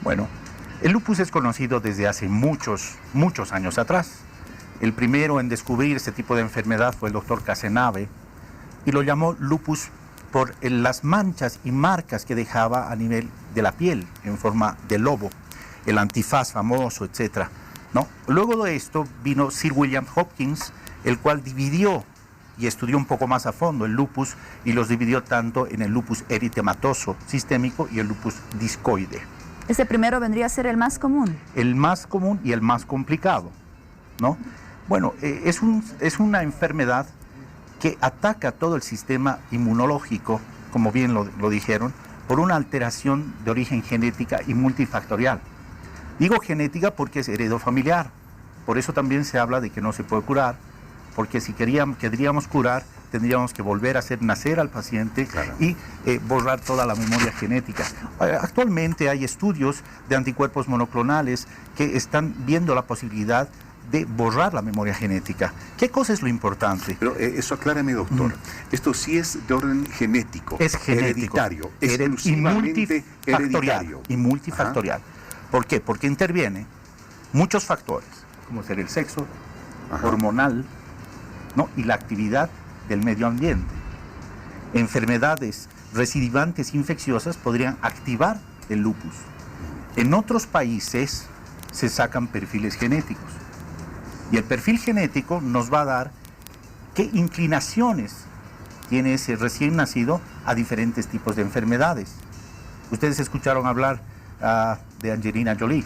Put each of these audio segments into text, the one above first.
Bueno, el lupus es conocido desde hace muchos años atrás. El primero en descubrir este tipo de enfermedad fue el doctor Cazenave y lo llamó lupus por las manchas y marcas que dejaba a nivel de la piel en forma de lobo, el antifaz famoso, etc., ¿no? Luego de esto vino Sir William Hopkins, el cual dividió y estudió un poco más a fondo el lupus y los dividió tanto en el lupus eritematoso sistémico y el lupus discoide. Ese primero vendría a ser el más común. El más común y el más complicado, ¿no? Bueno, es una enfermedad que ataca todo el sistema inmunológico, como bien lo dijeron, por una alteración de origen genética y multifactorial. Digo genética porque es heredofamiliar, por eso también se habla de que no se puede curar, porque si queríamos curar, tendríamos que volver a hacer nacer al paciente, claro, y borrar toda la memoria genética. Actualmente hay estudios de anticuerpos monoclonales que están viendo la posibilidad de borrar la memoria genética. ¿Qué cosa es lo importante? Pero eso aclárame, doctor. Esto sí es de orden genético. Es genético. Hereditario. Exclusivamente hereditario. Y multifactorial. Ajá. ¿Por qué? Porque interviene muchos factores, como ser el sexo, ajá, hormonal, ¿no? Y la actividad del medio ambiente. Enfermedades recidivantes infecciosas podrían activar el lupus. En otros países se sacan perfiles genéticos. Y el perfil genético nos va a dar qué inclinaciones tiene ese recién nacido a diferentes tipos de enfermedades. Ustedes escucharon hablar de Angelina Jolie.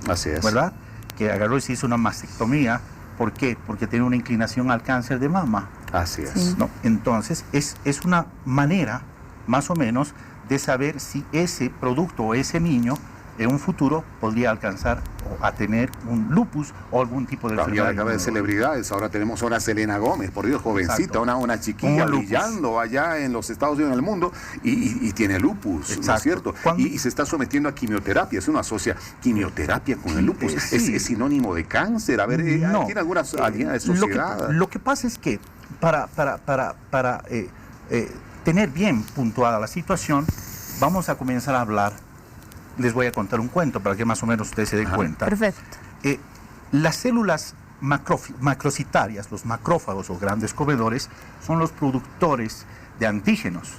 Así es. ¿Verdad? Que agarró y se hizo una mastectomía. ¿Por qué? Porque tiene una inclinación al cáncer de mama. Así es. Sí. ¿No? Entonces, es una manera, más o menos, de saber si ese producto o ese niño en un futuro podría alcanzar a tener un lupus o algún tipo de enfermedad. Acaba de celebridades, ahora tenemos a una Selena Gómez, por Dios, jovencita, una chiquilla brillando allá en los Estados Unidos, en el mundo, y tiene lupus, exacto, ¿no es cierto? Y se está sometiendo a quimioterapia, uno asocia quimioterapia con el lupus, sí. ¿Es sinónimo de cáncer? A ver, no. ¿tiene alguna sociedad? Lo que pasa es que para tener bien puntuada la situación, vamos a comenzar a hablar. Les voy a contar un cuento para que más o menos ustedes se den cuenta. Perfecto. Las células macrocitarias, los macrófagos o grandes comedores, son los productores de antígenos,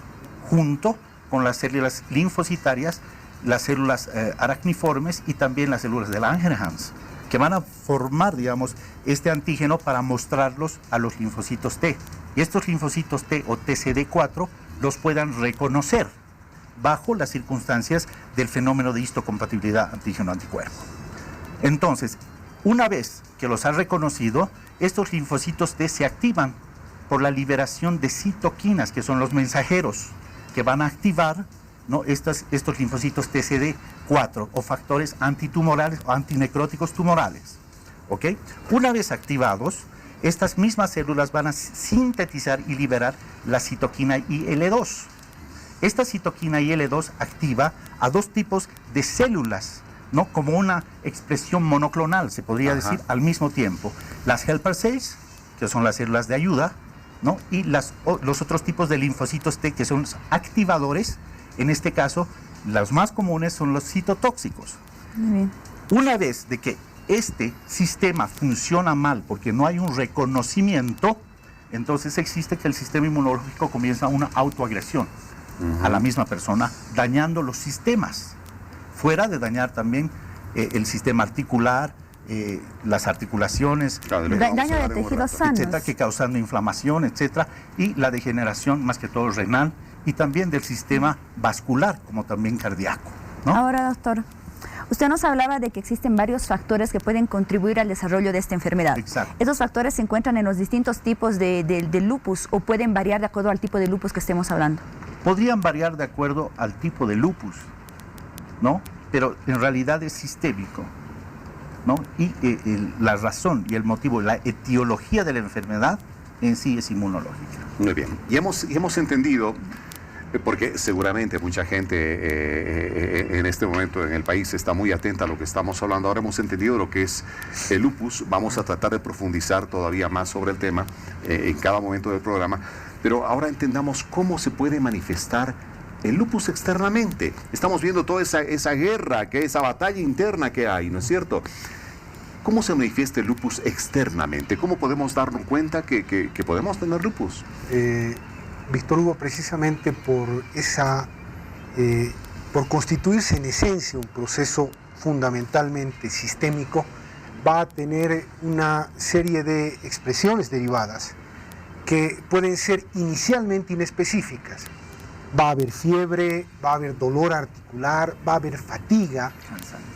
junto con las células linfocitarias, las células aracniformes y también las células de Langerhans, que van a formar, digamos, este antígeno para mostrarlos a los linfocitos T. Y estos linfocitos T o TCD4 los puedan reconocer bajo las circunstancias del fenómeno de histocompatibilidad antígeno-anticuerpo. Entonces, una vez que los ha reconocido, estos linfocitos T se activan por la liberación de citoquinas, que son los mensajeros que van a activar, ¿no?, estos linfocitos TCD4 o factores antitumorales o antinecróticos tumorales. ¿Ok? Una vez activados, estas mismas células van a sintetizar y liberar la citoquina IL-2. Esta citoquina IL-2 activa a dos tipos de células, ¿no?, como una expresión monoclonal, se podría decir, al mismo tiempo. Las helper cells, que son las células de ayuda, ¿no?, y los otros tipos de linfocitos T, que son los activadores. En este caso, los más comunes son los citotóxicos. Muy bien. Una vez de que este sistema funciona mal porque no hay un reconocimiento, entonces existe que el sistema inmunológico comienza una autoagresión a la misma persona, dañando los sistemas, fuera de dañar también el sistema articular, las articulaciones, daño de tejidos sanos, etcétera, que causando inflamación, etcétera, y la degeneración, más que todo renal, y también del sistema vascular, como también cardíaco, ¿no? Ahora, doctor, usted nos hablaba de que existen varios factores que pueden contribuir al desarrollo de esta enfermedad. Exacto. ¿Esos factores se encuentran en los distintos tipos de lupus o pueden variar de acuerdo al tipo de lupus que estemos hablando? Podrían variar de acuerdo al tipo de lupus, ¿no? Pero en realidad es sistémico, ¿no? Y la razón y el motivo, la etiología de la enfermedad en sí es inmunológica. Muy bien. Y hemos entendido, porque seguramente mucha gente en este momento en el país está muy atenta a lo que estamos hablando. Ahora hemos entendido lo que es el lupus. Vamos a tratar de profundizar todavía más sobre el tema en cada momento del programa. Pero ahora entendamos cómo se puede manifestar el lupus externamente. Estamos viendo toda esa guerra, esa batalla interna que hay, ¿no es cierto? ¿Cómo se manifiesta el lupus externamente? ¿Cómo podemos darnos cuenta que podemos tener lupus? Víctor Hugo, precisamente por constituirse en esencia un proceso fundamentalmente sistémico, va a tener una serie de expresiones derivadas que pueden ser inicialmente inespecíficas. Va a haber fiebre, va a haber dolor articular, va a haber fatiga,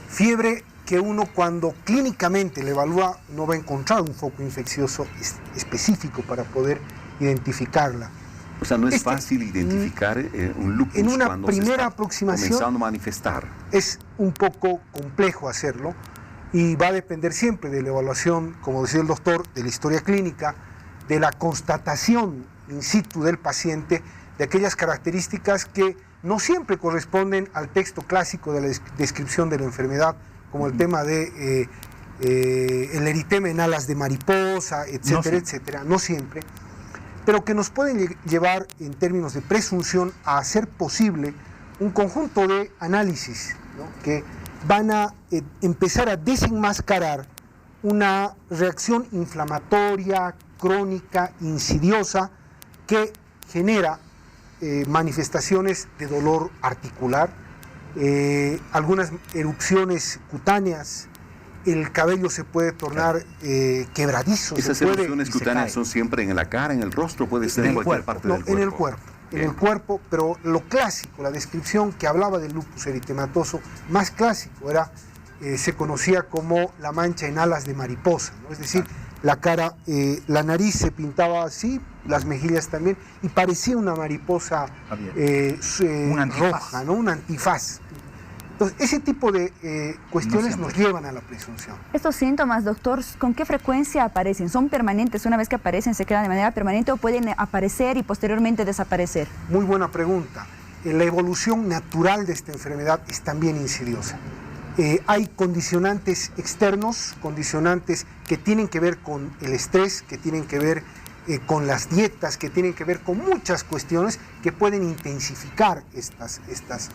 fiebre que uno cuando clínicamente le evalúa no va a encontrar un foco infeccioso específico para poder identificarla. O sea, no es fácil identificar un lupus en una cuando primera se está aproximación comenzando a manifestar. Es un poco complejo hacerlo y va a depender siempre de la evaluación, como decía el doctor, de la historia clínica, de la constatación in situ del paciente, de aquellas características que no siempre corresponden al texto clásico de la descripción de la enfermedad, como el tema de el eritema en alas de mariposa, etcétera, etcétera, no siempre, pero que nos pueden llevar en términos de presunción a hacer posible un conjunto de análisis, ¿no?, que van a empezar a desenmascarar una reacción inflamatoria, crónica, insidiosa, que genera manifestaciones de dolor articular, algunas erupciones cutáneas, el cabello se puede tornar quebradizo. Esas erupciones cutáneas son siempre en la cara, en el rostro, puede ser en cualquier parte del cuerpo. En el cuerpo, pero lo clásico, la descripción que hablaba del lupus eritematoso, más clásico era, se conocía como la mancha en alas de mariposa, ¿no? Es decir, la cara, la nariz se pintaba así, las mejillas también, y parecía una mariposa roja, ¿no? Un antifaz. Entonces, ese tipo de cuestiones nos llevan a la presunción. ¿Estos síntomas, doctor, con qué frecuencia aparecen? ¿Son permanentes? Una vez que aparecen, ¿se quedan de manera permanente o pueden aparecer y posteriormente desaparecer? Muy buena pregunta. La evolución natural de esta enfermedad es también insidiosa. Hay condicionantes externos, condicionantes que tienen que ver con el estrés, que tienen que ver con las dietas, que tienen que ver con muchas cuestiones que pueden intensificar estas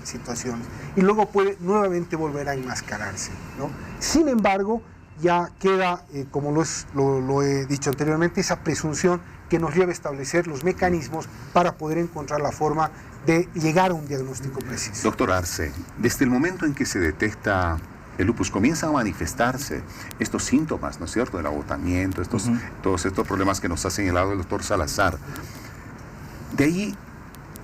situaciones y luego puede nuevamente volver a enmascararse, ¿no? Sin embargo, ya queda, como lo he dicho anteriormente, esa presunción que nos lleva a establecer los mecanismos para poder encontrar la forma de llegar a un diagnóstico preciso. Doctor Arce, desde el momento en que se detecta el lupus, comienzan a manifestarse estos síntomas, ¿no es cierto?, del agotamiento, todos estos problemas que nos ha señalado el doctor Salazar. De ahí,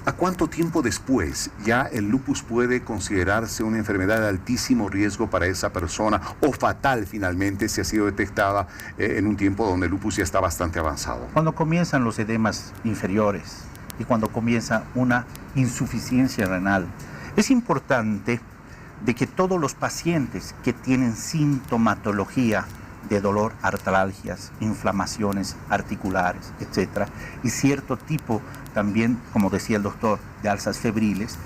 ¿a cuánto tiempo después ya el lupus puede considerarse una enfermedad de altísimo riesgo para esa persona o fatal finalmente si ha sido detectada en un tiempo donde el lupus ya está bastante avanzado? Cuando comienzan los edemas inferiores y cuando comienza una insuficiencia renal, es importante de que todos los pacientes que tienen sintomatología de dolor, artralgias, inflamaciones articulares, etcétera, y cierto tipo también, como decía el doctor, de alzas febriles,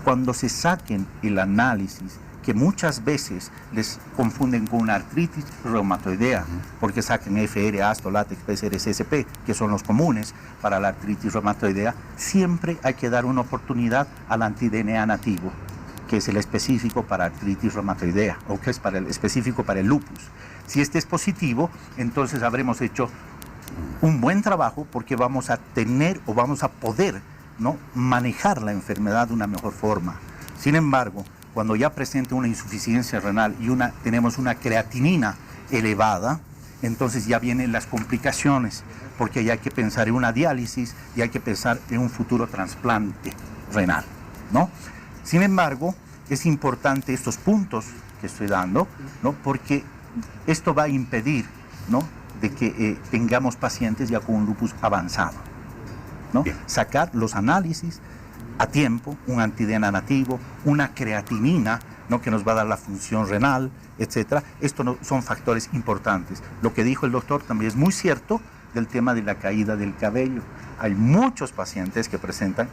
cuando se saquen el análisis, que muchas veces les confunden con una artritis reumatoidea, porque saquen FR, ASTO, látex, PCR, CSP, que son los comunes para la artritis reumatoidea, siempre hay que dar una oportunidad al anti-DNA nativo, que es el específico para artritis reumatoidea, o que es el específico para el lupus. Si este es positivo, entonces habremos hecho un buen trabajo porque vamos a tener o vamos a poder, ¿no?, manejar la enfermedad de una mejor forma. Sin embargo, cuando ya presenta una insuficiencia renal y tenemos una creatinina elevada, entonces ya vienen las complicaciones, porque ya hay que pensar en una diálisis y hay que pensar en un futuro trasplante renal, ¿no? Sin embargo, es importante estos puntos que estoy dando, ¿no?, porque esto va a impedir, ¿no?, de que tengamos pacientes ya con un lupus avanzado, ¿no? Sacar los análisis a tiempo, un anti-DNA nativo, una creatinina, ¿no?, que nos va a dar la función renal, etcétera. Estos son factores importantes. Lo que dijo el doctor también es muy cierto del tema de la caída del cabello. Hay muchos pacientes que presentan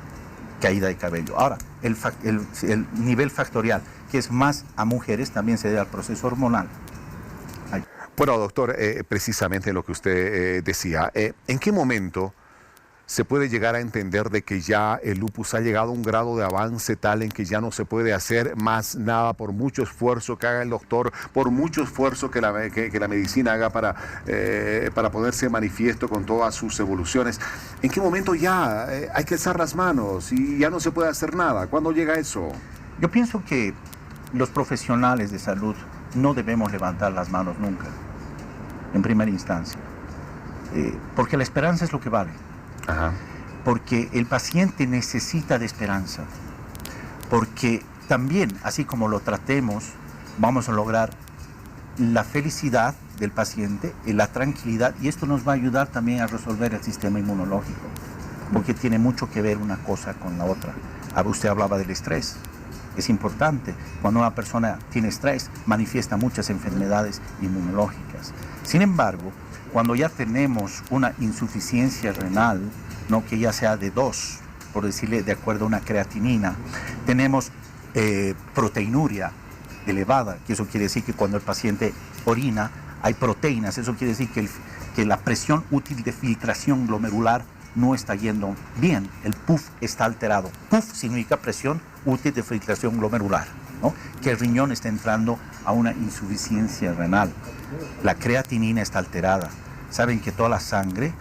caída de cabello. Ahora, el nivel factorial, que es más a mujeres, también se debe al proceso hormonal. Bueno, doctor, precisamente lo que usted decía, ¿en qué momento se puede llegar a entender de que ya el lupus ha llegado a un grado de avance tal en que ya no se puede hacer más nada por mucho esfuerzo que haga el doctor, por mucho esfuerzo que la medicina haga para ponerse manifiesto con todas sus evoluciones? ¿En qué momento ya hay que alzar las manos y ya no se puede hacer nada? ¿Cuándo llega eso? Yo pienso que los profesionales de salud no debemos levantar las manos nunca, en primera instancia, porque la esperanza es lo que vale. Ajá. Porque el paciente necesita de esperanza, porque también, así como lo tratemos, vamos a lograr la felicidad del paciente y la tranquilidad, y esto nos va a ayudar también a resolver el sistema inmunológico, porque tiene mucho que ver una cosa con la otra. Usted hablaba del estrés. Es importante, cuando una persona tiene estrés, manifiesta muchas enfermedades inmunológicas. Sin embargo, cuando ya tenemos una insuficiencia renal, no que ya sea de 2, por decirle de acuerdo a una creatinina, tenemos proteinuria elevada, que eso quiere decir que cuando el paciente orina hay proteínas, eso quiere decir que la presión útil de filtración glomerular no está yendo bien, el PUF está alterado. PUF significa presión útil de filtración glomerular, ¿no? Que el riñón está entrando a una insuficiencia renal. La creatinina está alterada. Saben que toda la sangre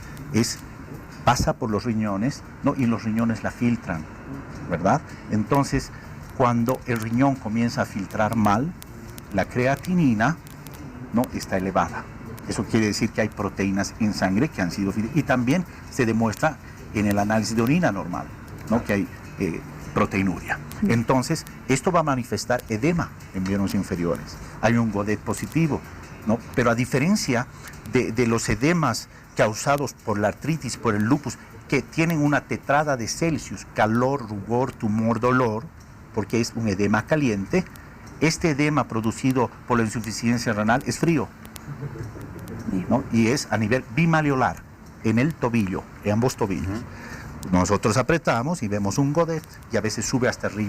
pasa por los riñones, ¿no? Y los riñones la filtran, ¿verdad? Entonces, cuando el riñón comienza a filtrar mal, la creatinina, ¿no?, está elevada. Eso quiere decir que hay proteínas en sangre que han sido filtradas. Y también se demuestra en el análisis de orina normal, ¿no?, que hay proteinuria. Entonces, esto va a manifestar edema en miembros inferiores. Hay un Godet positivo, ¿no? Pero a diferencia de los edemas causados por la artritis, por el lupus, que tienen una tetrada de Celsius, calor, rubor, tumor, dolor, porque es un edema caliente, este edema producido por la insuficiencia renal es frío, ¿no? Y es a nivel bimalleolar, en el tobillo, en ambos tobillos. Nosotros apretamos y vemos un Godet y a veces sube hasta arriba.